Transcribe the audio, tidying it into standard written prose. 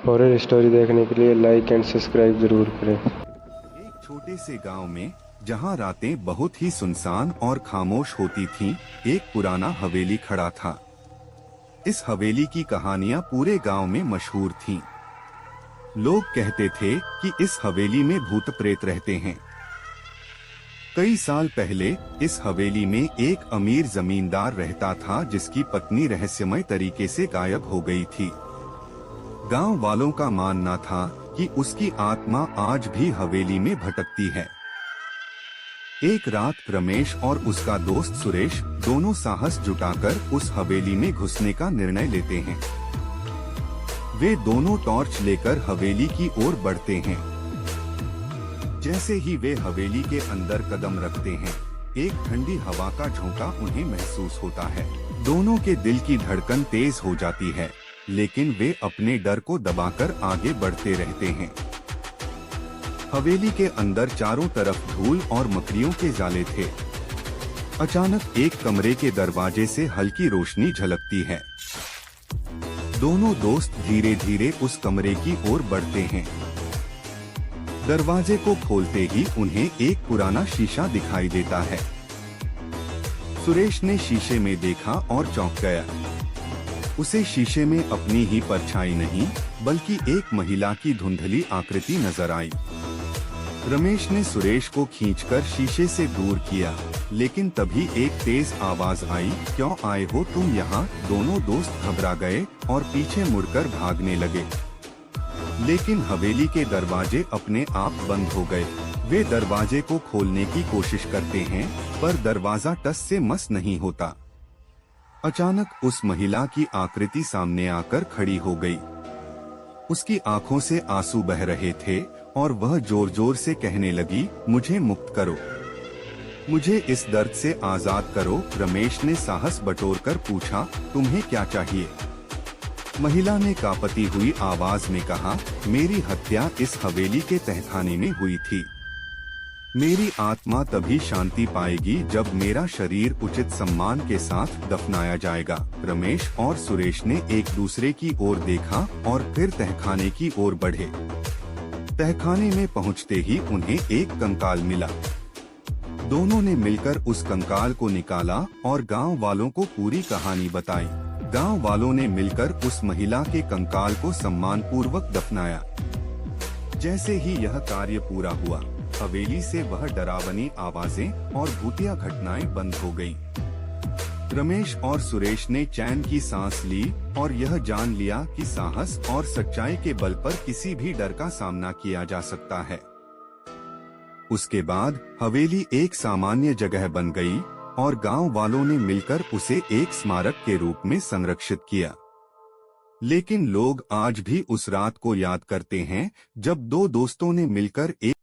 Horror story देखने के लिए लाइक एंड सब्सक्राइब जरूर करें। एक छोटे से गांव में, जहां रातें बहुत ही सुनसान और खामोश होती थीं, एक पुराना हवेली खड़ा था। इस हवेली की कहानियां पूरे गांव में मशहूर थीं। लोग कहते थे कि इस हवेली में भूत प्रेत रहते हैं। कई साल पहले इस हवेली में एक अमीर जमींदार रहता था, जिसकी पत्नी रहस्यमय तरीके से गायब हो गई थी। गांव वालों का मानना था कि उसकी आत्मा आज भी हवेली में भटकती है। एक रात रमेश और उसका दोस्त सुरेश दोनों साहस जुटाकर उस हवेली में घुसने का निर्णय लेते हैं। वे दोनों टॉर्च लेकर हवेली की ओर बढ़ते हैं। जैसे ही वे हवेली के अंदर कदम रखते हैं, एक ठंडी हवा का झोंका उन्हें महसूस होता है। दोनों के दिल की धड़कन तेज हो जाती है, लेकिन वे अपने डर को दबाकर आगे बढ़ते रहते हैं। हवेली के अंदर चारों तरफ धूल और मकड़ियों के जाले थे। अचानक एक कमरे के दरवाजे से हल्की रोशनी झलकती है। दोनों दोस्त धीरे धीरे उस कमरे की ओर बढ़ते हैं। दरवाजे को खोलते ही उन्हें एक पुराना शीशा दिखाई देता है। सुरेश ने शीशे में देखा और चौंक गया। उसे शीशे में अपनी ही परछाई नहीं, बल्कि एक महिला की धुंधली आकृति नजर आई। रमेश ने सुरेश को खींचकर शीशे से दूर किया, लेकिन तभी एक तेज आवाज आई, "क्यों आए हो तुम यहाँ?" दोनों दोस्त घबरा गए और पीछे मुड़कर भागने लगे। लेकिन हवेली के दरवाजे अपने आप बंद हो गए। वे दरवाजे को खोलने की कोशिश करते हैं, पर दरवाजा टस से मस नहीं होता। अचानक उस महिला की आकृति सामने आकर खड़ी हो गई। उसकी आंखों से आंसू बह रहे थे और वह जोर जोर से कहने लगी, "मुझे मुक्त करो, मुझे इस दर्द से आजाद करो।" रमेश ने साहस बटोरकर पूछा, "तुम्हें क्या चाहिए?" महिला ने कांपती हुई आवाज में कहा, "मेरी हत्या इस हवेली के तहखाने में हुई थी। मेरी आत्मा तभी शांति पाएगी जब मेरा शरीर उचित सम्मान के साथ दफनाया जाएगा।" रमेश और सुरेश ने एक दूसरे की ओर देखा और फिर तहखाने की ओर बढ़े। तहखाने में पहुंचते ही उन्हें एक कंकाल मिला। दोनों ने मिलकर उस कंकाल को निकाला और गांव वालों को पूरी कहानी बताई। गांव वालों ने मिलकर उस महिला के कंकाल को सम्मानपूर्वक दफनाया। जैसे ही यह कार्य पूरा हुआ, हवेली से वह डरावनी आवाजें और भूतिया घटनाएं बंद हो गईं। रमेश और सुरेश ने चैन की सांस ली और यह जान लिया कि साहस और सच्चाई के बल पर किसी भी डर का सामना किया जा सकता है। उसके बाद हवेली एक सामान्य जगह बन गई और गांव वालों ने मिलकर उसे एक स्मारक के रूप में संरक्षित किया। लेकिन लोग आज भी उस रात को याद करते हैं, जब दो दोस्तों ने मिलकर एक